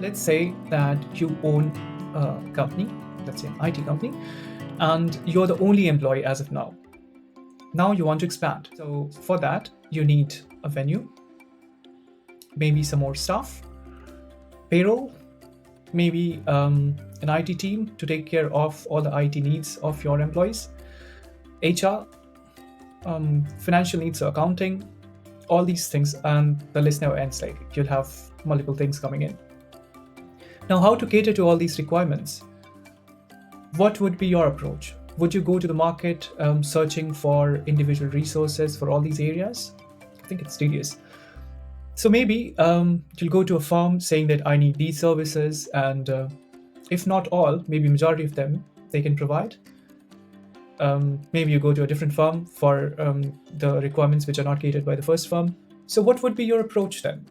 Let's say that you own a company, let's say an IT company, and you're the only employee as of now. Now you want to expand. So for that, you need a venue, maybe some more staff, payroll, maybe an IT team to take care of all the IT needs of your employees, HR, financial needs, accounting, all these things, and the list never ends. Like you'll have multiple things coming in. Now, how to cater to all these requirements? What would be your approach? Would you go to the market searching for individual resources for all these areas? I think it's tedious. So maybe you'll go to a firm saying that I need these services, and if not all, maybe majority of them they can provide. Maybe you go to a different firm for the requirements which are not catered by the first firm. So what would be your approach then?